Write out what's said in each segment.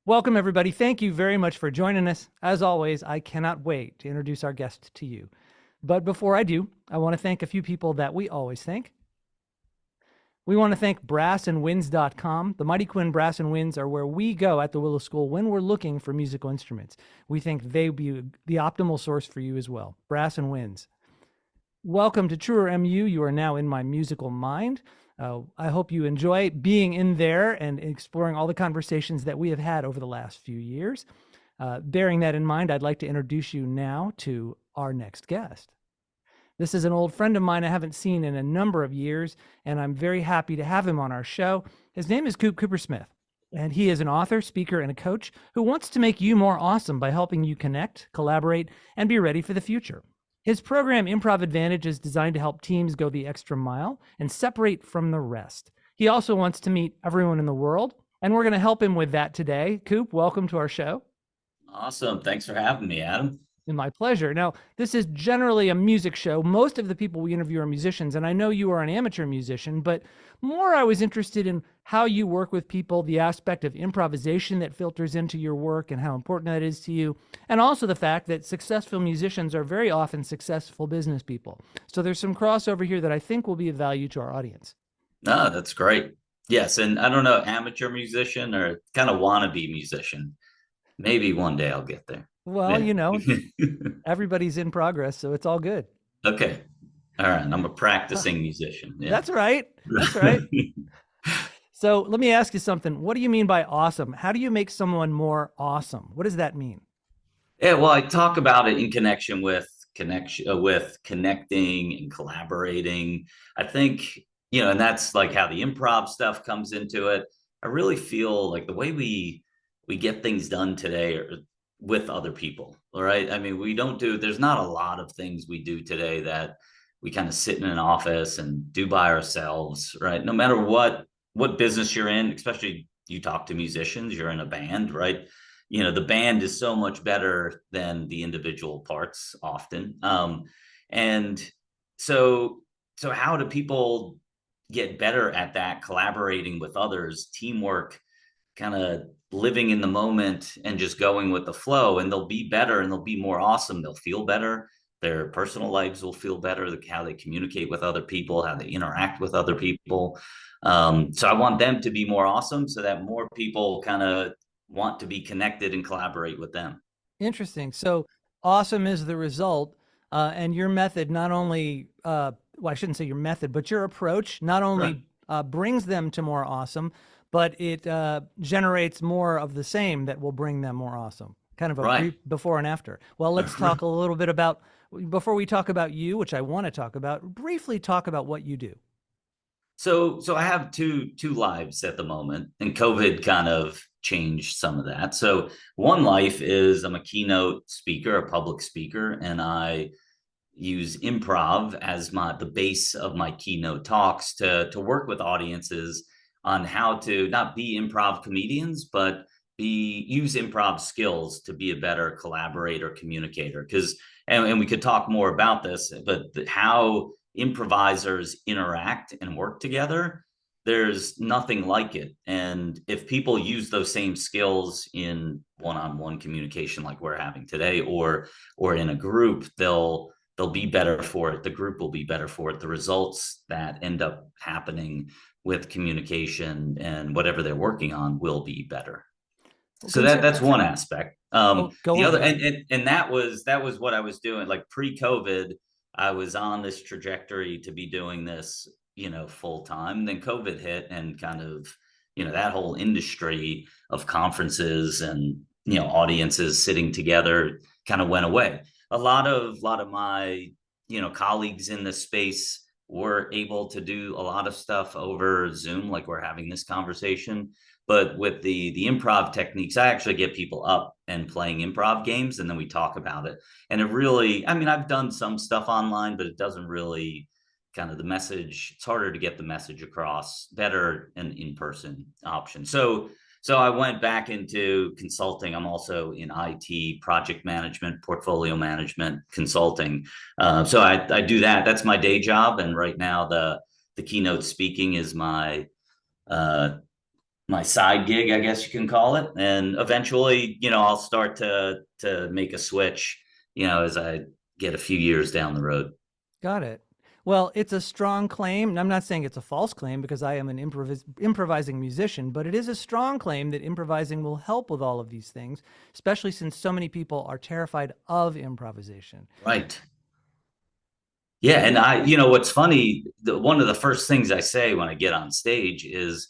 Welcome, everybody. Thank you very much for joining us. As always, I cannot wait to introduce our guest to you. But before I do, I want to thank a few people that we always thank. We want to thank brassandwinds.com. The Mighty Quinn Brass and Winds are where we go at the Willow School when we're looking for musical instruments. We think they be the optimal source for you as well. Brass and Winds. Welcome to Truer MU. You are now in my musical mind. I hope you enjoy being in there and exploring all the conversations that we have had over the last few years. Bearing that in mind, I'd like to introduce you now to our next guest. This is an old friend of mine I haven't seen in a number of years, and I'm very happy to have him on our show. His name is Kupersmith, and he is an author, speaker, and a coach who wants to make you more awesome by helping you connect, collaborate, and be ready for the future. His program, Improv Advantage, is designed to help teams go the extra mile and separate from the rest. He also wants to meet everyone in the world, and we're going to help him with that today. Coop, welcome to our show. Awesome. Thanks for having me, Adam. My pleasure. Now, this is generally a music show. Most of the people we interview are musicians, and I know you are an amateur musician, but more I was interested in how you work with people, the aspect of improvisation that filters into your work and how important that is to you, and also the fact that successful musicians are very often successful business people. So there's some crossover here that I think will be of value to our audience. No, that's great. Yes, and I don't know, amateur musician or kind of wannabe musician. Maybe one day I'll get there. Well, you know, everybody's in progress, so it's all good. Okay. All right. I'm a practicing musician. Yeah. That's right. That's right. So let me ask you something. What do you mean by awesome? How do you make someone more awesome? What does that mean? Yeah, well, I talk about it in connection with connecting and collaborating. I think, and that's like how the improv stuff comes into it. I really feel like the way we get things done today are with other people. All right. I mean, there's not a lot of things we do today that we kind of sit in an office and do by ourselves, right? No matter what business you're in, especially you talk to musicians, you're in a band, right? The band is so much better than the individual parts often. And so how do people get better at that, collaborating with others, teamwork, kind of living in the moment and just going with the flow? And they'll be better and they'll be more awesome. They'll feel better. Their personal lives will feel better, how they communicate with other people, how they interact with other people. So I want them to be more awesome so that more people kind of want to be connected and collaborate with them. Interesting. So awesome is the result. And your method not only, well, I shouldn't say your method, but your approach not only brings them to more awesome, but it generates more of the same that will bring them more awesome. Kind of a brief before and after. Well, let's talk a little bit about, before we talk about you, which I want to talk about, briefly talk about what you do. So I have two lives at the moment, and COVID kind of changed some of that. So one life is I'm a keynote speaker, a public speaker, and I use improv as the base of my keynote talks to work with audiences on how to not be improv comedians, but use improv skills to be a better collaborator, communicator. And we could talk more about this, but how improvisers interact and work together, there's nothing like it. And if people use those same skills in one-on-one communication like we're having today, or in a group, they'll be better for it. The group will be better for it. The results that end up happening with communication and whatever they're working on will be better. So that's one aspect. The other, and that was what I was doing. Like pre-COVID, I was on this trajectory to be doing this, full time. Then COVID hit, and kind of, that whole industry of conferences and, audiences sitting together kind of went away. A lot of my, colleagues in this space were able to do a lot of stuff over Zoom, like we're having this conversation. But with the improv techniques, I actually get people up and playing improv games, and then we talk about it. And it really, I mean, I've done some stuff online, but it doesn't really kind of the message. It's harder to get the message across, better an in-person option. So I went back into consulting. I'm also in IT, project management, portfolio management, consulting. So I do that. That's my day job. And right now the keynote speaking is my my side gig, I guess you can call it. And eventually, I'll start to make a switch, as I get a few years down the road. Got it. Well, it's a strong claim, and I'm not saying it's a false claim because I am an improvising musician, but it is a strong claim that improvising will help with all of these things, especially since so many people are terrified of improvisation. Right. Yeah, and what's funny, one of the first things I say when I get on stage is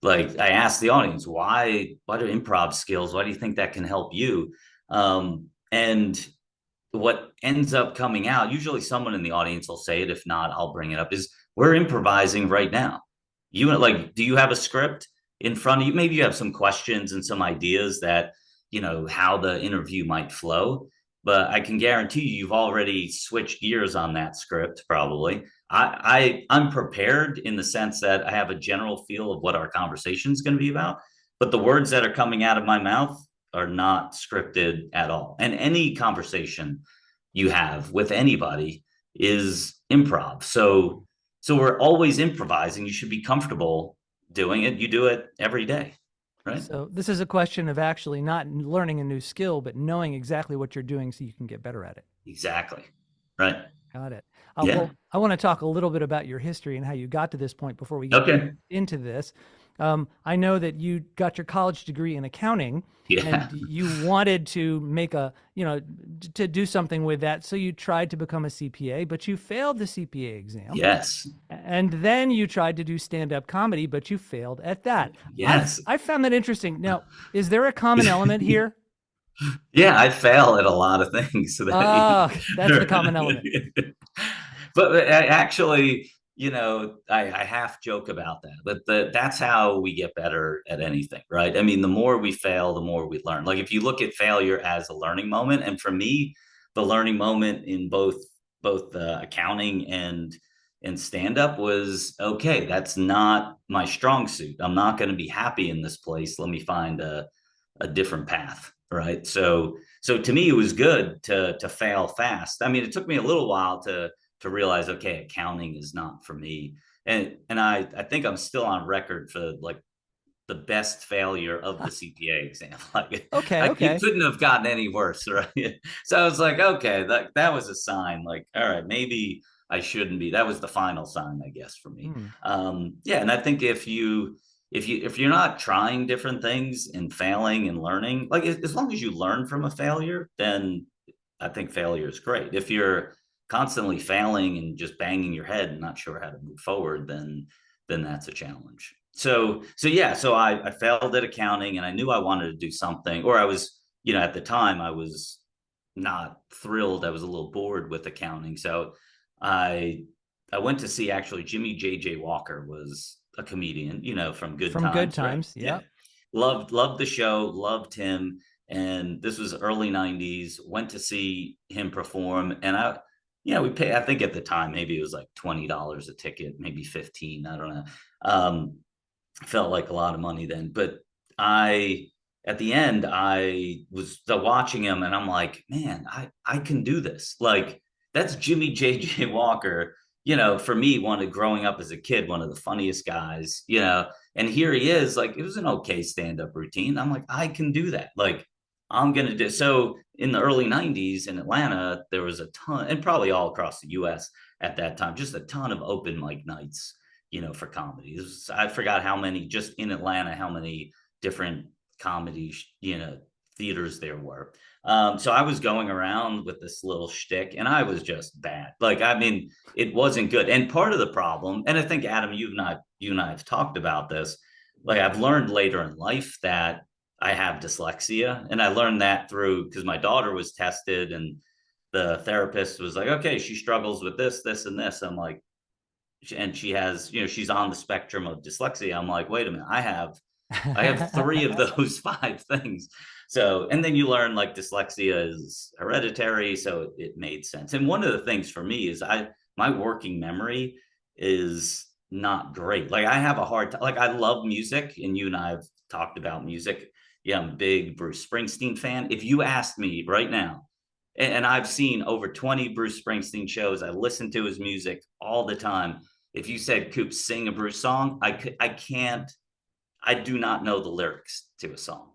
like I ask the audience, why do improv skills? Why do you think that can help you? And what ends up coming out, usually someone in the audience will say it. If not, I'll bring it up, is we're improvising right now. Do you have a script in front of you? Maybe you have some questions and some ideas that, how the interview might flow. But I can guarantee you've already switched gears on that script, probably. I'm prepared in the sense that I have a general feel of what our conversation is going to be about. But the words that are coming out of my mouth are not scripted at all. And any conversation you have with anybody is improv. So we're always improvising. You should be comfortable doing it. You do it every day, right? So this is a question of actually not learning a new skill, but knowing exactly what you're doing so you can get better at it. Exactly. Right. Got it. Yeah. Well, I want to talk a little bit about your history and how you got to this point before we get Okay. into this. I know that you got your college degree in accounting Yeah. and you wanted to make to do something with that. So you tried to become a CPA, but you failed the CPA exam. Yes. And then you tried to do stand-up comedy, but you failed at that. Yes. I found that interesting. Now, is there a common element here? Yeah, I fail at a lot of things. Ah, that's the common element. But actually, I half joke about that. But that's how we get better at anything, right? I mean, the more we fail, the more we learn. Like if you look at failure as a learning moment, and for me, the learning moment in both accounting and stand up was okay. That's not my strong suit. I'm not going to be happy in this place. Let me find a different path, right? So to me, it was good to fail fast. I mean, it took me a little while to realize, okay, accounting is not for me. And I think I'm still on record for like the best failure of the CPA exam. Like Okay, it okay. couldn't have gotten any worse, right? So I was like, okay, that was a sign. Like, all right, maybe I shouldn't be. That was the final sign, I guess, for me. Hmm. Yeah, and I think if you're not trying different things and failing and learning, like as long as you learn from a failure, then I think failure is great. If you're constantly failing and just banging your head and not sure how to move forward, then that's a challenge. So yeah, so I failed at accounting and I knew I wanted to do something, or I was, at the time I was not thrilled. I was a little bored with accounting. So I I went to see actually Jimmy J.J. Walker was a comedian, from Good From Good Times, right? Times. Yeah. Yep. Loved the show, loved him. And this was early 90s. Went to see him perform. And we pay, I think at the time, maybe it was like $20 a ticket, maybe 15, I don't know. Um, Felt like a lot of money then. But I at the end I was watching him and I'm like, man, I can do this. Like that's Jimmy JJ Walker, for me, growing up as a kid, one of the funniest guys, and here he is, like it was an okay stand-up routine. I'm like, I can do that. Like I'm gonna do so. In the early 90s in Atlanta, there was a ton, and probably all across the US at that time, just a ton of open mic nights, for comedies. I forgot how many just in Atlanta, how many different comedy, theaters there were. So I was going around with this little shtick, and I was just bad. Like, I mean, it wasn't good. And part of the problem, and I think Adam, you and I have talked about this. Like, I've learned later in life that I have dyslexia, and I learned that through because my daughter was tested, and the therapist was like, "Okay, she struggles with this, this, and this." I'm like, and she has, she's on the spectrum of dyslexia. I'm like, wait a minute, I have three of those five things. So, and then you learn like dyslexia is hereditary, so it made sense. And one of the things for me is my working memory is not great. Like I have a hard time. Like I love music, and you and I have talked about music. Yeah, I'm a big Bruce Springsteen fan. If you asked me right now, and I've seen over 20 Bruce Springsteen shows, I listen to his music all the time. If you said, Coop, sing a Bruce song, I I do not know the lyrics to a song.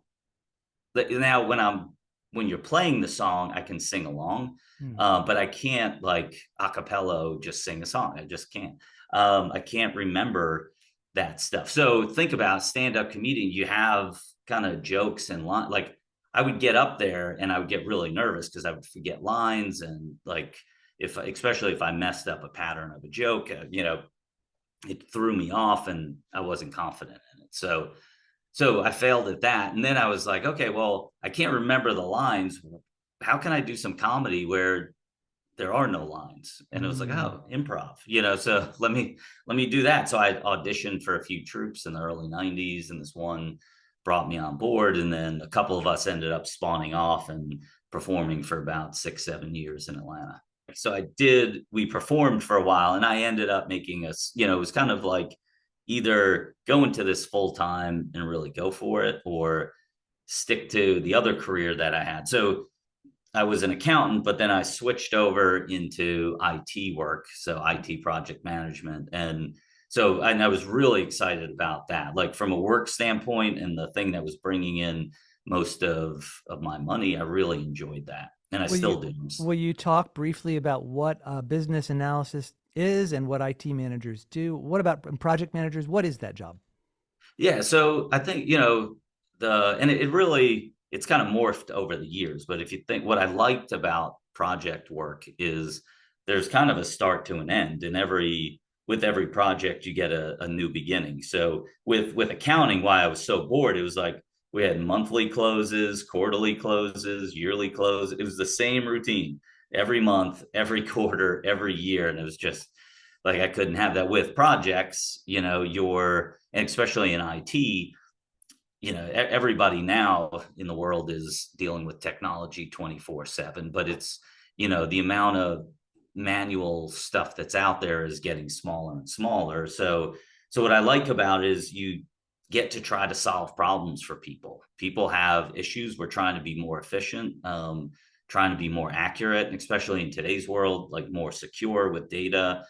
Now, when you're playing the song, I can sing along, Hmm. but I can't like a cappella just sing a song. I just can't. I can't remember that stuff. So think about stand-up comedian. You have kind of jokes and line. Like I would get up there and I would get really nervous because I would forget lines and like if especially if I messed up a pattern of a joke, it threw me off and I wasn't confident in it. So I failed at that. And then I was like, okay, well, I can't remember the lines. How can I do some comedy where there are no lines? And it was like, Mm. oh, improv, so let me do that. So I auditioned for a few troops in the early 90s, and this one brought me on board. And then a couple of us ended up spawning off and performing for about 6, 7 years in Atlanta. So we performed for a while, and I ended up making us, it was kind of like either go into this full time and really go for it or stick to the other career that I had. So I was an accountant, but then I switched over into IT work, so IT project management. And I was really excited about that. Like from a work standpoint and the thing that was bringing in most of my money, I really enjoyed that. And I Will you still do. will you talk briefly about what business analysis is and what IT managers do? What about project managers? What is that job? Yeah, so I think, it really it's kind of morphed over the years, but if you think what I liked about project work is there's kind of a start to an end, and every project you get a new beginning. So with accounting, why I was so bored, it was like we had monthly closes, quarterly closes, yearly close. It was the same routine every month, every quarter, every year, and it was just like I couldn't have that. With projects, and especially in IT, everybody now in the world is dealing with technology 24/7, but it's, the amount of manual stuff that's out there is getting smaller and smaller. So what I like about it is you get to try to solve problems for people. People have issues. We're trying to be more efficient, trying to be more accurate, especially in today's world, like more secure with data.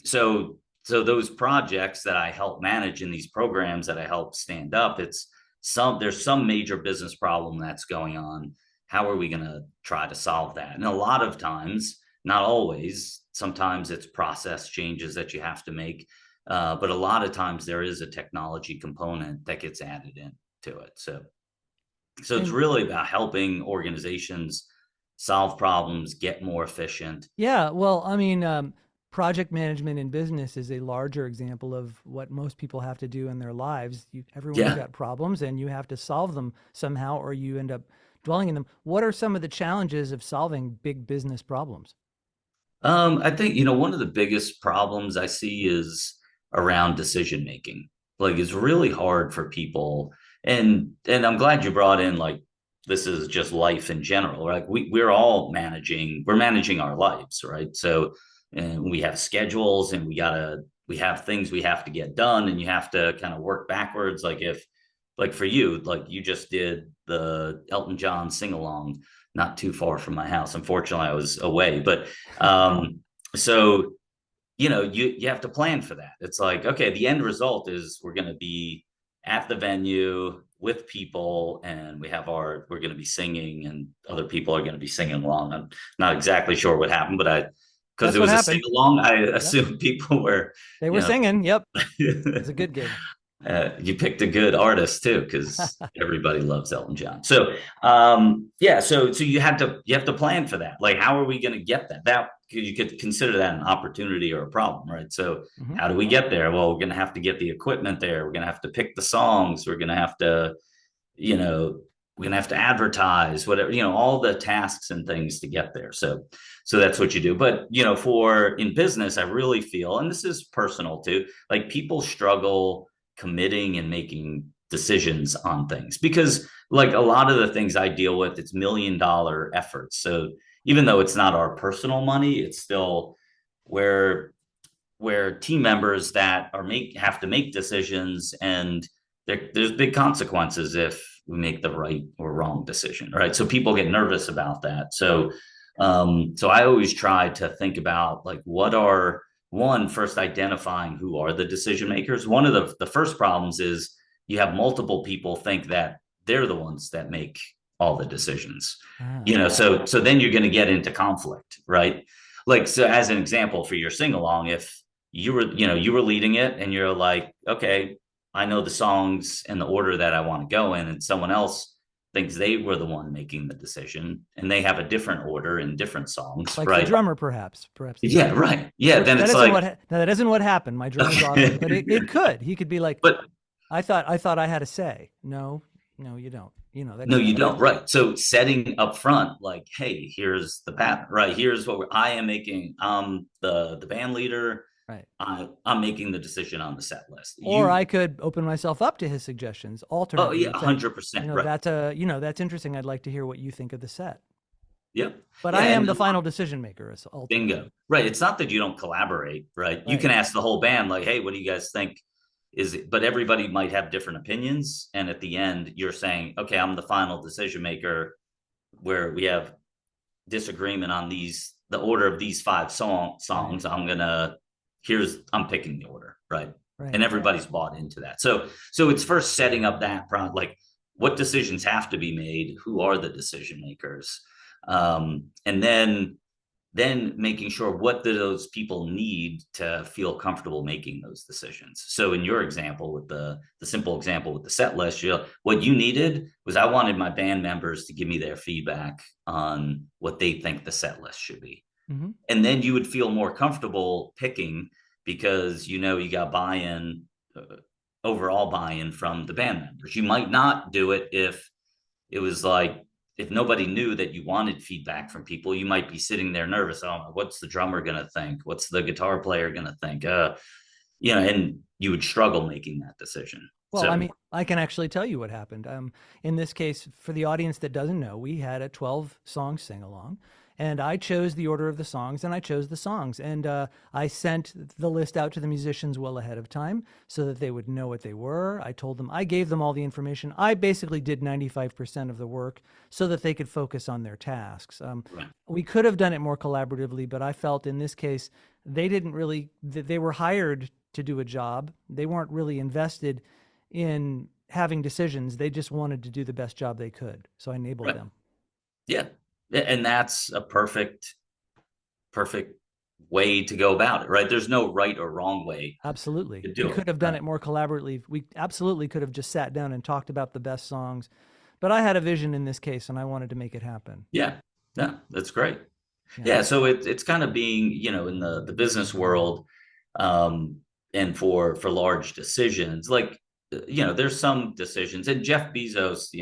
So those projects that I help manage in these programs that I help stand up, there's some major business problem that's going on. How are we going to try to solve that? And a lot of times, not always, sometimes it's process changes that you have to make. But a lot of times there is a technology component that gets added into it. So it's And really about helping organizations solve problems, get more efficient. yeah, well, I mean, project management in business is a larger example of what most people have to do in their lives. Everyone's Yeah. got problems and you have to solve them somehow, or you end up dwelling in them. What are some of the challenges of solving big business problems? I think, one of the biggest problems I see is around decision making. Like it's really hard for people. And I'm glad you brought in like this is just life in general. Like we're managing our lives, right? So and we have schedules and we have things we have to get done, and you have to kind of work backwards. Like for you, like you just did the Elton John sing along not too far from my house. Unfortunately, I was away, but um, so you have to plan for that. It's like, okay, the end result is we're going to be at the venue with people, and we're going to be singing, and other people are going to be singing along. I'm not exactly sure what happened, but because That's it what was a sing happened. along, I Yep. assumed people were, They were you know, singing. Yep. It was a good gig. you picked a good artist too, because everybody loves Elton John. So yeah, so you have to plan for that. Like, how are we going to get that? That you could consider that an opportunity or a problem, right? So Hmm. how do we get there? Well, we're going to have to get the equipment there. We're going to have to pick the songs. We're going to have to, you know, we're going to have to advertise, whatever, all the tasks and things to get there. So that's what you do. But for in business, I really feel, and this is personal too, like people struggle committing and making decisions on things because like a lot of the things I deal with, it's $1 million efforts. So even though it's not our personal money, it's still where team members that have to make decisions, and there's big consequences if we make the right or wrong decision, right? So people get nervous about that. So I always try to think about like first identifying who are the decision makers. One of the first problems is you have multiple people think that they're the ones that make all the decisions. Ah, So then you're going to get into conflict, right? Like, so as an example for your sing along, if you were leading it and you're like, okay, I know the songs and the order that I want to go in, and someone else thinks they were the one making the decision and they have a different order in different songs, like the right? drummer, perhaps the Yeah, drummer. right. Yeah, Which then that it's isn't like, what now that isn't what happened. My drummer's awesome, but it could. He could be like, but I thought I had a say. No, no, you don't. That no, kind of you thing. don't. Right. So setting up front, like, hey, here's the pattern, right? Here's what I am making. The band leader. Right. I'm making the decision on the set list. Or I could open myself up to his suggestions Oh yeah, alternately, saying, 100%. Right. that's interesting. I'd like to hear what you think of the set. Yep. But Yeah. I am And the final decision maker, ultimately. bingo. Right. It's not that you don't collaborate, right? You can Right. ask the whole band, like, hey, what do you guys think? Is it, but everybody might have different opinions. And at the end, you're saying, okay, I'm the final decision maker where we have disagreement on the order of these five songs. Right. I'm picking the order, right? Right. And everybody's bought into that. So it's first setting up that like what decisions have to be made, who are the decision makers, and then making sure what do those people need to feel comfortable making those decisions. So in your example with the simple example with the set list, what you needed was I wanted my band members to give me their feedback on what they think the set list should be. Mm-hmm. And then you would feel more comfortable picking because you got buy-in, overall buy-in from the band members. You might not do it if it was like, if nobody knew that you wanted feedback from people, you might be sitting there nervous. Oh, what's the drummer going to think? What's the guitar player going to think? And you would struggle making that decision. Well, I So mean, I can actually tell you what happened. In this case, for the audience that doesn't know, we had a 12-song sing-along, and I chose the order of the songs, and I chose the songs, and I sent the list out to the musicians well ahead of time so that they would know what they were. I gave them all the information. I basically did 95% of the work so that they could focus on their tasks. right. We could have done it more collaboratively, but I felt in this case they were hired to do a job. They weren't really invested in having decisions. They just wanted to do the best job they could. So I enabled them. Yeah. And that's a perfect way to go about it, right? There's no right or wrong way Absolutely. to We do it. could have done it more collaboratively. We absolutely could have just sat down and talked about the best songs. But I had a vision in this case and I wanted to make it happen. Yeah. Yeah. That's great. Yeah. Yeah. So it's kind of being, in the business world, and for large decisions, like, there's some decisions, and Jeff Bezos,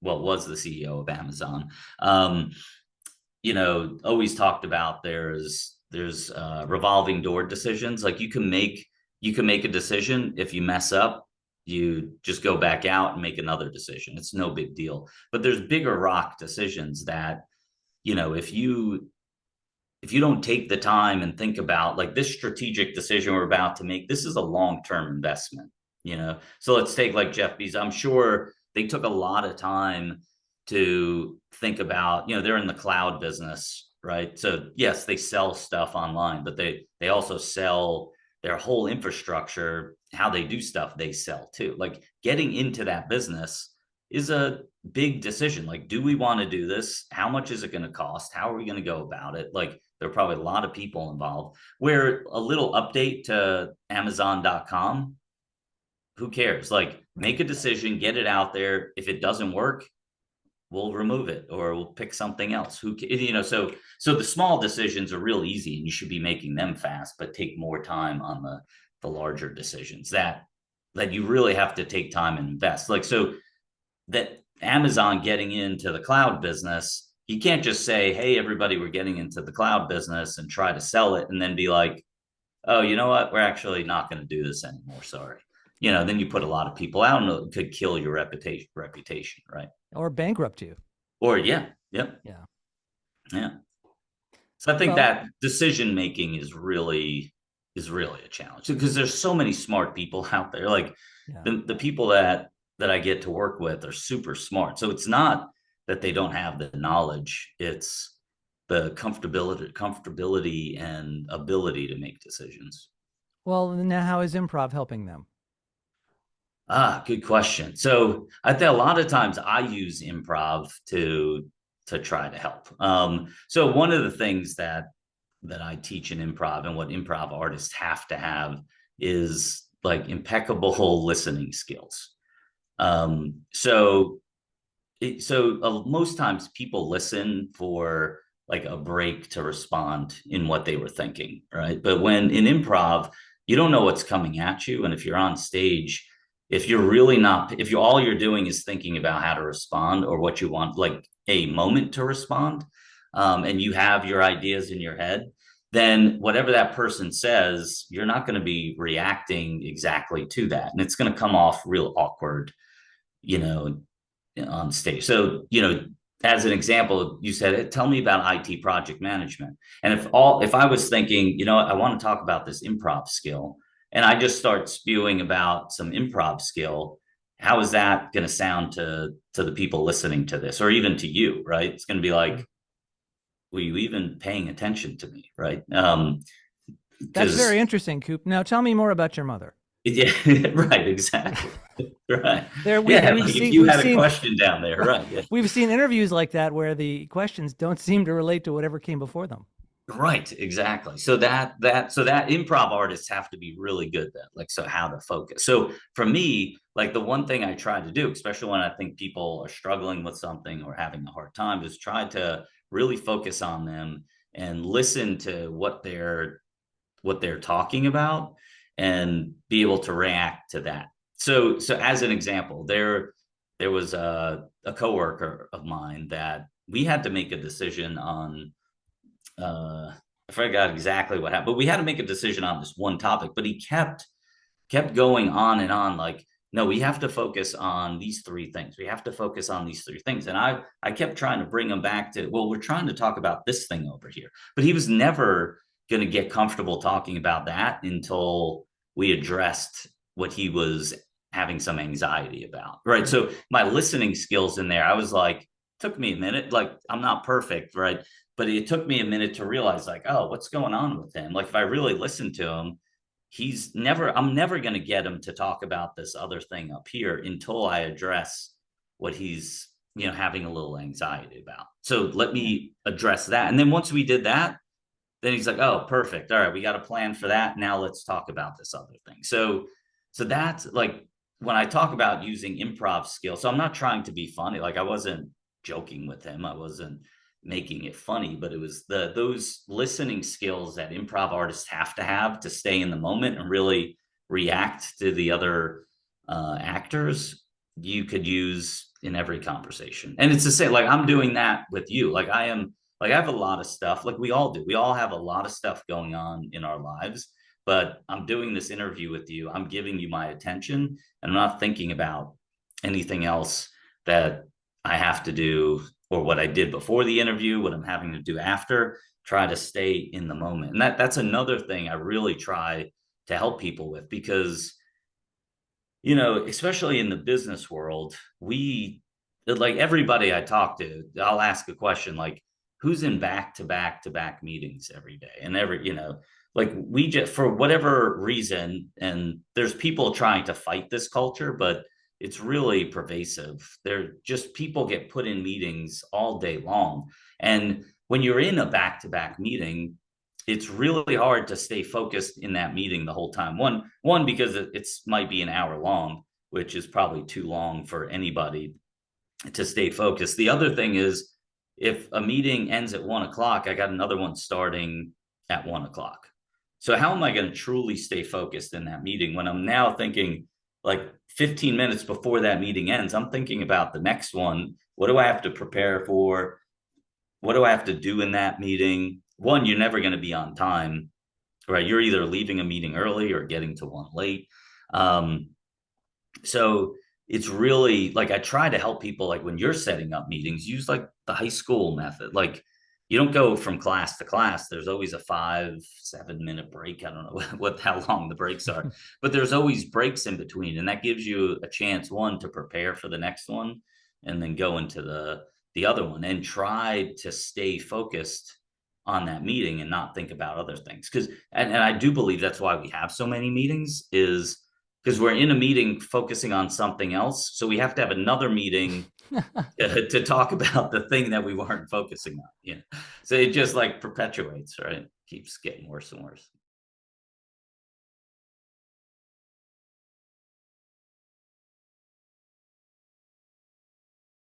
was the CEO of Amazon, always talked about there's revolving door decisions. Like you can make a decision. If you mess up, you just go back out and make another decision. It's no big deal. But there's bigger rock decisions that, if you don't take the time and think about, like, this strategic decision we're about to make, this is a long-term investment, So let's take like Jeff Bezos. I'm sure they took a lot of time to think about, they're in the cloud business, right? So yes, they sell stuff online, but they also sell their whole infrastructure. How they do stuff, they sell too. Like getting into that business is a big decision. Like, do we want to do this? How much is it going to cost? How are we going to go about it? Like, there are probably a lot of people involved. Where a little update to Amazon.com, who cares? Like, make a decision, get it out there. If it doesn't work, we'll remove it or we'll pick something else. So the small decisions are real easy and you should be making them fast, but take more time on the larger decisions that you really have to take time and invest. Like, so that Amazon getting into the cloud business, you can't just say, hey, everybody, we're getting into the cloud business and try to sell it and then be like, oh, you know what? We're actually not going to do this anymore. Sorry. Then you put a lot of people out and it could kill your reputation, right? Or bankrupt you. Or yeah. Yep. Yeah. So I think Well, that decision making is really a challenge because there's so many smart people out there. Like the people that I get to work with are super smart. So it's not that they don't have the knowledge. It's the comfortability and ability to make decisions. well, now how is improv helping them? Good question. So I think a lot of times I use improv to try to help. So one of the things that I teach in improv and what improv artists have to have is like impeccable listening skills. Most times people listen for like a break to respond in what they were thinking, right? But when in improv, you don't know what's coming at you, and if you're on stage, if you're really not, if you all you're doing is thinking about how to respond or what you want, like a moment to respond, and you have your ideas in your head, then whatever that person says, you're not going to be reacting exactly to that, and it's going to come off real awkward, you know, on stage. So, as an example, you said, tell me about IT project management. And if I was thinking, I want to talk about this improv skill, and I just start spewing about some improv skill, how is that going to sound to the people listening to this, or even to you, right? It's going to be like, were you even paying attention to me, right? That's very Because interesting, Coop. Now tell me more about your mother. yeah, right, exactly. Right. There, Yeah, we've like if seen you we've had a seen question down there, right? Yeah. we've seen interviews like that where the questions don't seem to relate to whatever came before them. Right, exactly. So that improv artists have to be really good at like so how to focus. So for me, like the one thing I try to do, especially when I think people are struggling with something or having a hard time, is try to really focus on them and listen to what they're talking about and be able to react to that. So as an example, there was a coworker of mine that we had to make a decision on. I forgot exactly what happened, but we had to make a decision on this one topic. But he kept going on and on, like, no, we have to focus on these three things. We have to focus on these three things. And I kept trying to bring him back to, well, we're trying to talk about this thing over here. But he was never going to get comfortable talking about that until we addressed what he was having some anxiety about. Right. So my listening skills in there, I was like, took me a minute. Like, I'm not perfect, right? But it took me a minute to realize, like, oh, what's going on with him? Like, if I really listen to him, I'm never going to get him to talk about this other thing up here until I address what he's, having a little anxiety about. So let me address that. And then once we did that, then he's like, oh, perfect. All right, we got a plan for that. Now let's talk about this other thing. So that's like when I talk about using improv skills. So I'm not trying to be funny. Like I wasn't joking with him. I wasn't making it funny, but it was those listening skills that improv artists have to stay in the moment and really react to the other actors. You could use in every conversation, and it's the same. Like I'm doing that with you. Like I am. Like I have a lot of stuff. Like we all do. We all have a lot of stuff going on in our lives. But I'm doing this interview with you. I'm giving you my attention, and I'm not thinking about anything else that I have to do or what I did before the interview, what I'm having to do after. Try to stay in the moment. And that's another thing I really try to help people with because, especially in the business world, we like everybody I talk to, I'll ask a question like, who's in back to back to back meetings every day? And like we just, for whatever reason, and there's people trying to fight this culture, but it's really pervasive. They're just people get put in meetings all day long. And when you're in a back to back meeting, it's really hard to stay focused in that meeting the whole time. One because it's might be an hour long, which is probably too long for anybody to stay focused. The other thing is if a meeting ends at 1 o'clock, I got another one starting at 1 o'clock. So how am I going to truly stay focused in that meeting when I'm now thinking like 15 minutes before that meeting ends, I'm thinking about the next one. What do I have to prepare for? What do I have to do in that meeting? One, you're never going to be on time, right? You're either leaving a meeting early or getting to one late. So it's really like I try to help people like when you're setting up meetings, use like the high school method. Like you don't go from class to class. There's always a 5-7 minute break. I don't know how long the breaks are, but there's always breaks in between. And that gives you a chance, one, to prepare for the next one and then go into the other one and try to stay focused on that meeting and not think about other things. And I do believe that's why we have so many meetings is because we're in a meeting focusing on something else. So we have to have another meeting to talk about the thing that we weren't focusing on. Yeah. So it just like perpetuates, right? Keeps getting worse and worse.